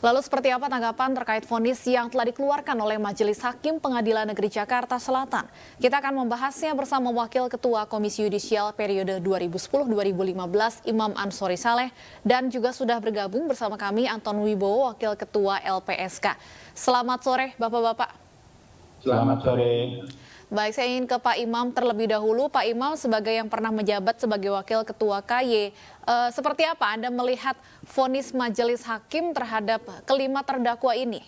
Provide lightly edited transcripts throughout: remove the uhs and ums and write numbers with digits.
Lalu seperti apa tanggapan terkait vonis yang telah dikeluarkan oleh Majelis Hakim Pengadilan Negeri Jakarta Selatan? Kita akan membahasnya bersama Wakil Ketua Komisi Yudisial periode 2010-2015 Imam Ansori Saleh dan juga sudah bergabung bersama kami Anton Wibowo, Wakil Ketua LPSK. Selamat sore Bapak-Bapak. Selamat sore. Baik, saya ingin ke Pak Imam terlebih dahulu. Pak Imam, sebagai yang pernah menjabat sebagai Wakil Ketua KY, seperti apa Anda melihat vonis Majelis Hakim terhadap kelima terdakwa ini?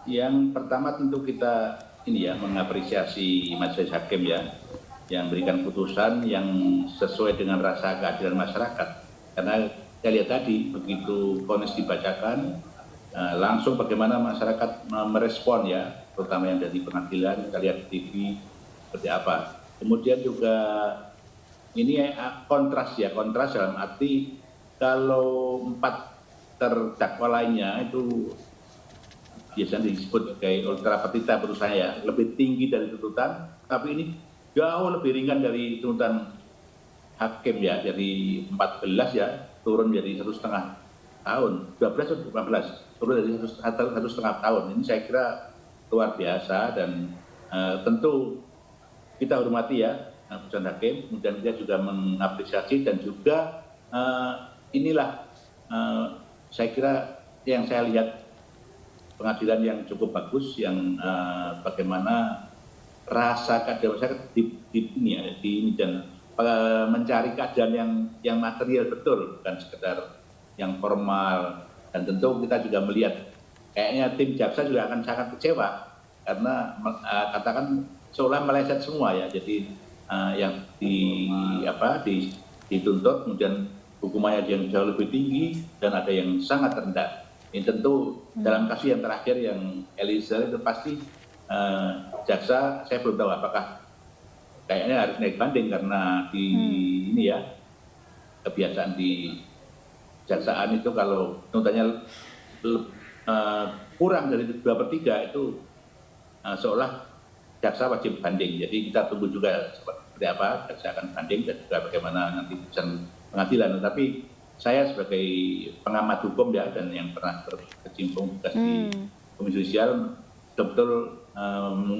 Yang pertama tentu kita mengapresiasi Majelis Hakim yang berikan putusan yang sesuai dengan rasa keadilan masyarakat. Karena saya lihat tadi begitu vonis dibacakan, langsung bagaimana masyarakat merespon terutama yang dari pengadilan, kita lihat di TV seperti apa. Kemudian juga ini kontras dalam arti kalau 4 terdakwa lainnya itu biasanya disebut sebagai ultra petita putusannya lebih tinggi dari tuntutan, tapi ini jauh lebih ringan dari tuntutan hakim dari 14 turun jadi 1,5 tahun, 12 atau 15 turun dari 1,5 tahun. Ini saya kira luar biasa dan tentu kita hormati putusan hakim, kemudian kita juga mengapresiasi dan juga saya kira yang saya lihat pengadilan yang cukup bagus yang bagaimana rasa keadilan masyarakat di dan mencari keadilan yang material betul, bukan sekedar yang formal. Dan tentu kita juga melihat kayaknya tim jaksa juga akan sangat kecewa karena katakan seolah meleset semua jadi yang dituntut kemudian hukumannya yang jauh lebih tinggi dan ada yang sangat rendah. Ini tentu dalam kasus yang terakhir yang Eliezer itu pasti jaksa saya belum tahu apakah kayaknya harus naik banding karena kebiasaan di jaksaan itu kalau tuntutannya kurang dari 2/3 itu seolah jaksa wajib banding. Jadi kita tunggu juga seperti apa jaksa akan banding dan juga bagaimana nanti putusan pengadilan. Tetapi saya sebagai pengamat hukum dan yang pernah berkecimpung tugas di Komisi Yudisial betul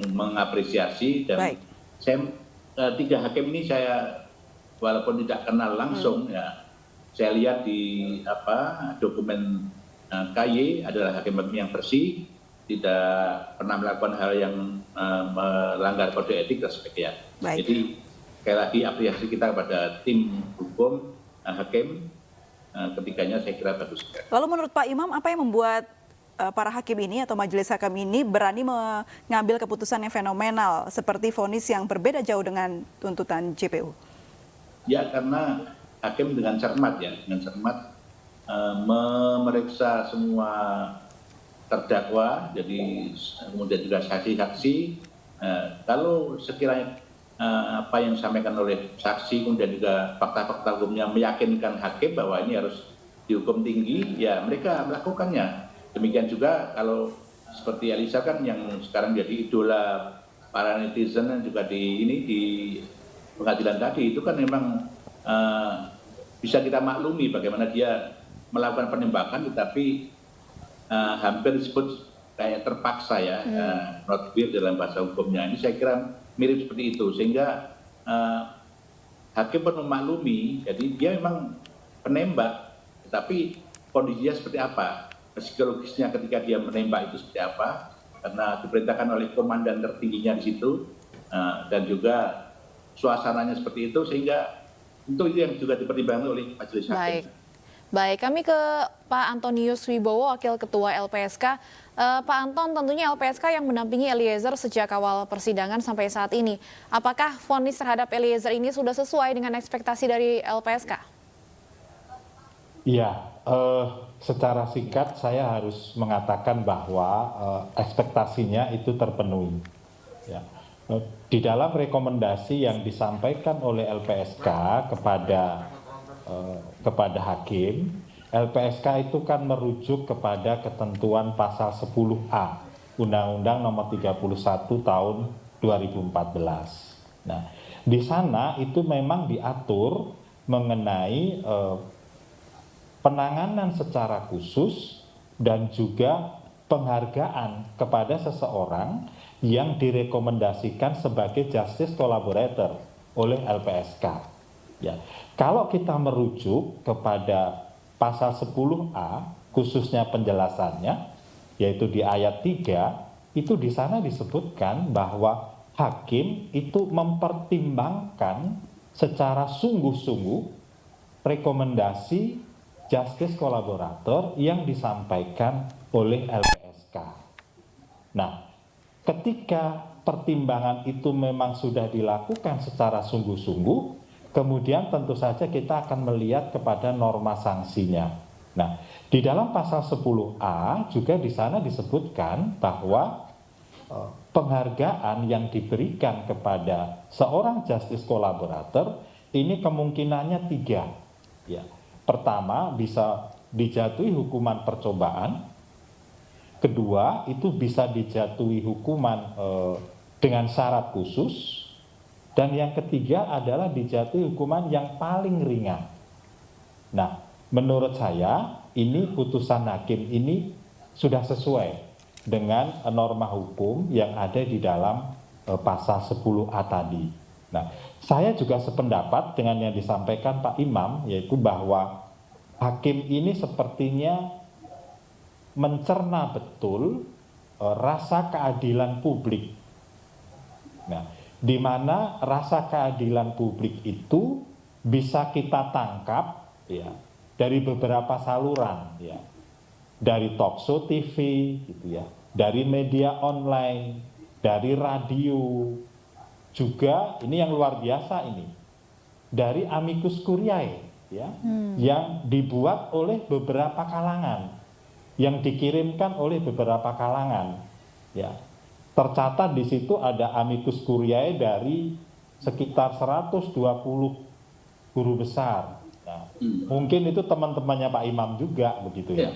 mengapresiasi dan saya 3 hakim ini saya walaupun tidak kenal langsung saya lihat di dokumen KY adalah hakim-hakim yang bersih, tidak pernah melakukan hal yang melanggar kode etik dan sebagainya. Jadi sekali lagi apresiasi kita kepada tim hukum hakim ketiganya saya kira bagus. Lalu menurut Pak Imam, apa yang membuat para hakim ini atau majelis hakim ini berani mengambil keputusan yang fenomenal seperti vonis yang berbeda jauh dengan tuntutan JPU? Ya karena hakim dengan cermat memeriksa semua terdakwa, jadi kemudian juga saksi-saksi. Kalau sekiranya apa yang disampaikan oleh saksi kemudian juga fakta-fakta hukumnya meyakinkan hakim bahwa ini harus dihukum tinggi, mereka melakukannya. Demikian juga kalau seperti Elisa kan yang sekarang jadi idola para netizen dan juga di pengadilan tadi itu kan memang bisa kita maklumi bagaimana dia melakukan penembakan tetapi hampir disebut kayak terpaksa not will dalam bahasa hukumnya. Ini saya kira mirip seperti itu sehingga hakim pun memaklumi jadi dia memang penembak tetapi kondisinya seperti apa, psikologisnya ketika dia menembak itu seperti apa karena diperintahkan oleh komandan tertingginya di situ dan juga suasananya seperti itu sehingga itu yang juga dipertimbangkan oleh majelis hakim. Baik, kami ke Pak Antonius Wibowo, Wakil Ketua LPSK. Pak Anton, tentunya LPSK yang mendampingi Eliezer sejak awal persidangan sampai saat ini. Apakah vonis terhadap Eliezer ini sudah sesuai dengan ekspektasi dari LPSK? Iya, secara singkat saya harus mengatakan bahwa ekspektasinya itu terpenuhi. Di dalam rekomendasi yang disampaikan oleh LPSK kepada hakim, LPSK itu kan merujuk kepada ketentuan pasal 10A Undang-Undang Nomor 31 Tahun 2014. Nah, di sana itu memang diatur mengenai penanganan secara khusus dan juga penghargaan kepada seseorang yang direkomendasikan sebagai justice collaborator oleh LPSK. Ya, kalau kita merujuk kepada pasal 10A, khususnya penjelasannya, yaitu di ayat 3, itu di sana disebutkan bahwa hakim itu mempertimbangkan secara sungguh-sungguh rekomendasi justice collaborator yang disampaikan oleh LPSK. Nah, ketika pertimbangan itu memang sudah dilakukan secara sungguh-sungguh, kemudian tentu saja kita akan melihat kepada norma sanksinya. Nah, di dalam pasal 10A juga di sana disebutkan bahwa penghargaan yang diberikan kepada seorang justice collaborator ini kemungkinannya 3. Ya. Pertama, bisa dijatuhi hukuman percobaan. Kedua, itu bisa dijatuhi hukuman dengan syarat khusus. Dan yang ketiga adalah dijatuhi hukuman yang paling ringan. Nah, menurut saya ini putusan hakim ini sudah sesuai dengan norma hukum yang ada di dalam pasal 10A tadi. Nah, saya juga sependapat dengan yang disampaikan Pak Imam, yaitu bahwa hakim ini sepertinya mencerna betul rasa keadilan publik. Nah, di mana rasa keadilan publik itu bisa kita tangkap ya dari beberapa saluran ya. Dari talkshow TV gitu ya, dari media online, dari radio, juga ini yang luar biasa ini, dari amicus curiae ya, yang dibuat oleh beberapa kalangan, yang dikirimkan oleh beberapa kalangan ya. Tercatat di situ ada amicus curiae dari sekitar 120 guru besar. Nah, mungkin itu teman-temannya Pak Imam juga begitu ya,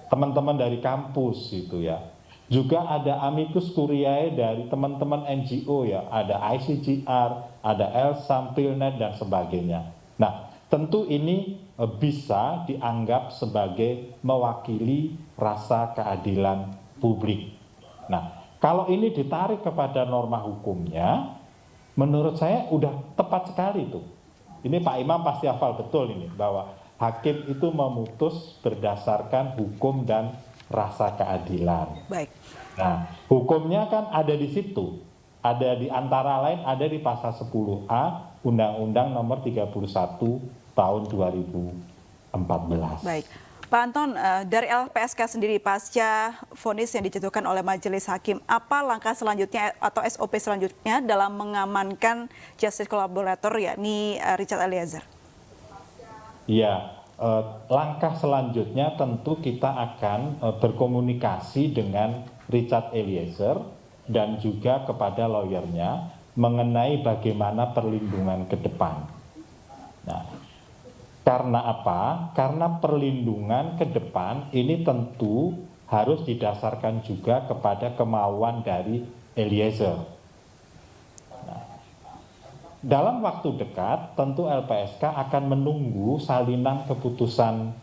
teman-teman dari kampus gitu ya. Juga ada amicus curiae dari teman-teman NGO ya, ada ICGR, ada Elsam, Pilnet dan sebagainya. Nah, tentu ini bisa dianggap sebagai mewakili rasa keadilan publik. Nah, kalau ini ditarik kepada norma hukumnya, menurut saya udah tepat sekali tuh. Ini Pak Imam pasti hafal betul ini, bahwa hakim itu memutus berdasarkan hukum dan rasa keadilan. Baik. Nah, hukumnya kan ada di situ. Ada di antara lain ada di pasal 10A Undang-Undang Nomor 31 Tahun 2014. Baik. Pak Anton, dari LPSK sendiri pasca vonis yang dijatuhkan oleh majelis hakim, apa langkah selanjutnya atau SOP selanjutnya dalam mengamankan justice collaborator yakni Richard Eliezer? Ya, langkah selanjutnya tentu kita akan berkomunikasi dengan Richard Eliezer dan juga kepada lawyernya mengenai bagaimana perlindungan ke depan. Nah, karena apa? Karena perlindungan ke depan ini tentu harus didasarkan juga kepada kemauan dari Eliezer. Nah, dalam waktu dekat tentu LPSK akan menunggu salinan keputusan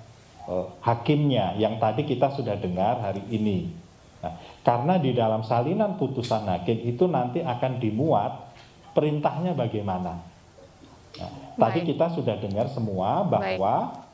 hakimnya yang tadi kita sudah dengar hari ini. Nah, karena di dalam salinan putusan hakim itu nanti akan dimuat perintahnya bagaimana. Nah, tadi kita sudah dengar semua bahwa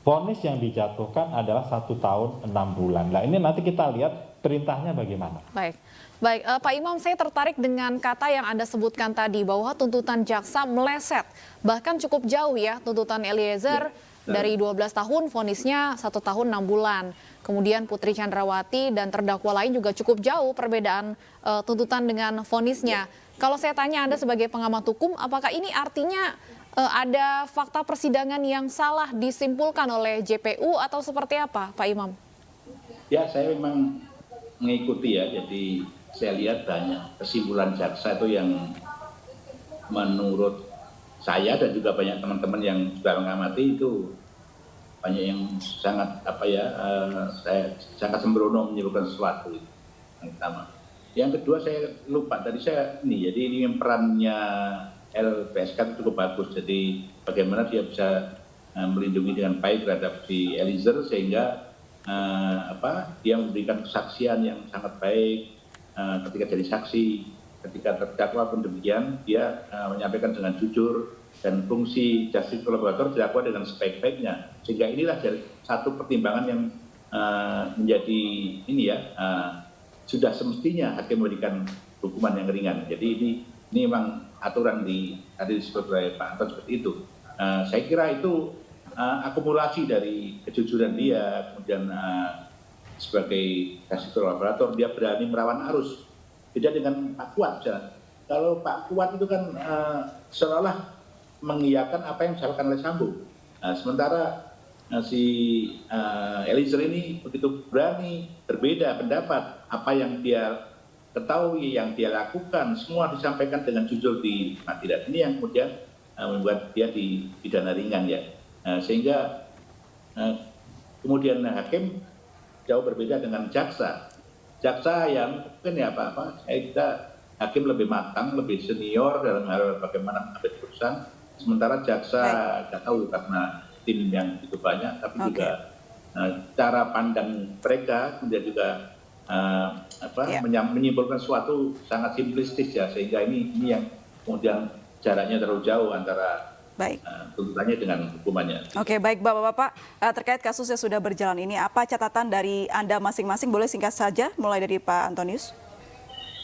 vonis yang dijatuhkan adalah 1 tahun 6 bulan. Nah, ini nanti kita lihat perintahnya bagaimana. Baik, Pak Imam, saya tertarik dengan kata yang Anda sebutkan tadi bahwa tuntutan jaksa meleset, bahkan cukup jauh ya tuntutan Eliezer dari 12 tahun, vonisnya 1 tahun 6 bulan. Kemudian Putri Chandrawati dan terdakwa lain juga cukup jauh perbedaan tuntutan dengan vonisnya. Kalau saya tanya Anda sebagai pengamat hukum, apakah ini artinya ada fakta persidangan yang salah disimpulkan oleh JPU atau seperti apa, Pak Imam? Ya, saya memang mengikuti ya, jadi saya lihat banyak kesimpulan jaksa itu yang menurut saya dan juga banyak teman-teman yang sudah mengamati itu banyak yang sangat saya sangat sembrono menyebutkan sesuatu itu yang pertama. Yang kedua saya lupa tadi jadi ini perannya LPSK cukup bagus, jadi bagaimana dia bisa melindungi dengan baik terhadap si Eliezer sehingga dia memberikan kesaksian yang sangat baik ketika jadi saksi, ketika terdakwa pun demikian, dia menyampaikan dengan jujur, dan fungsi justice collaborator dilakukan dengan sebaik-baiknya. Sehingga inilah jadi satu pertimbangan yang menjadi sudah semestinya hakim memberikan hukuman yang ringan. Jadi ini memang aturan tadi disebut oleh Pak Anton seperti itu. Saya kira itu akumulasi dari kejujuran dia, kemudian sebagai justice collaborator dia berani melawan arus. Beda dengan Pak Kuat. Kalau Pak Kuat itu kan seolah mengiyakan apa yang disampaikan oleh Sambo. Sementara si Eliezer ini begitu berani berbeda pendapat, apa yang dia ketahui, yang dia lakukan, semua disampaikan dengan jujur di pengadilan. Ini yang kemudian membuat dia dipidana ringan ya. Sehingga kemudian hakim jauh berbeda dengan jaksa. Jaksa yang mungkin ya saya kira hakim lebih matang, lebih senior dalam hal bagaimana mengambil keputusan. Sementara jaksa nggak tahu karena tim yang begitu banyak, tapi juga cara pandang mereka kemudian juga menyimpulkan sesuatu sangat simplistis ya, sehingga ini yang kemudian jaraknya terlalu jauh antara tuntutannya dengan hukumannya. Oke, baik Bapak-Bapak, terkait kasus yang sudah berjalan ini, apa catatan dari Anda masing-masing? Boleh singkat saja, mulai dari Pak Antonius.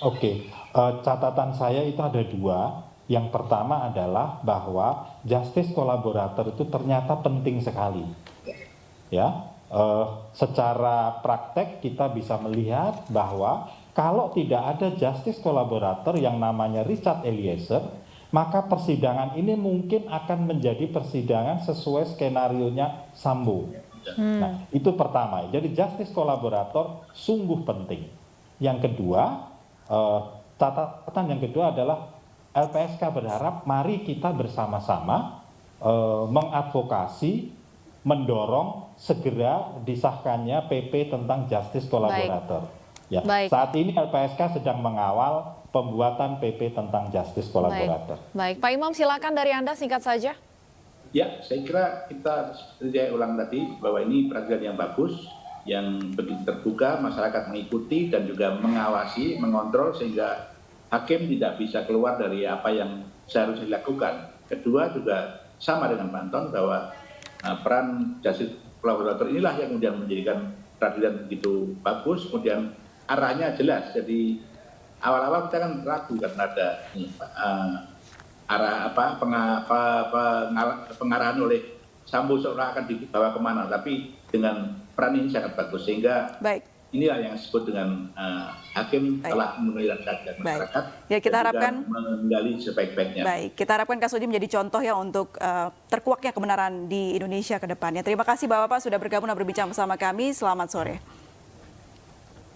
Oke, catatan saya itu ada dua. Yang pertama adalah bahwa justice collaborator itu ternyata penting sekali. Ya, secara praktek kita bisa melihat bahwa kalau tidak ada justice collaborator yang namanya Richard Eliezer, maka persidangan ini mungkin akan menjadi persidangan sesuai skenarionya Sambo. Nah, itu pertama. Jadi justice collaborator sungguh penting. Yang kedua, catatan yang kedua adalah LPSK berharap mari kita bersama-sama mengadvokasi, mendorong segera disahkannya PP tentang justice collaborator. Ya. Saat ini LPSK sedang mengawal pembuatan PP tentang justice collaborator. Baik, Pak Imam silakan dari Anda singkat saja. Ya, saya kira kita seperti saya ulang tadi bahwa ini peradilan yang bagus, yang begitu terbuka, masyarakat mengikuti dan juga mengawasi, mengontrol sehingga hakim tidak bisa keluar dari apa yang seharusnya dilakukan. Kedua juga sama dengan Pak Anton bahwa peran justice collaborator inilah yang kemudian menjadikan peradilan begitu bagus, kemudian arahnya jelas. Jadi awal-awal kita kan ragu karena ada pengarahan oleh Sambo seolah akan dibawa kemana, tapi dengan peran ini sangat bagus sehingga inilah yang disebut dengan hakim telah menilai keadilan masyarakat. Ya, kita harapkan menggali sebaik-baiknya. Baik, kita harapkan kasus ini menjadi contoh ya untuk terkuaknya kebenaran di Indonesia ke depannya. Terima kasih Bapak-Bapak sudah bergabung dan berbincang bersama kami. Selamat sore.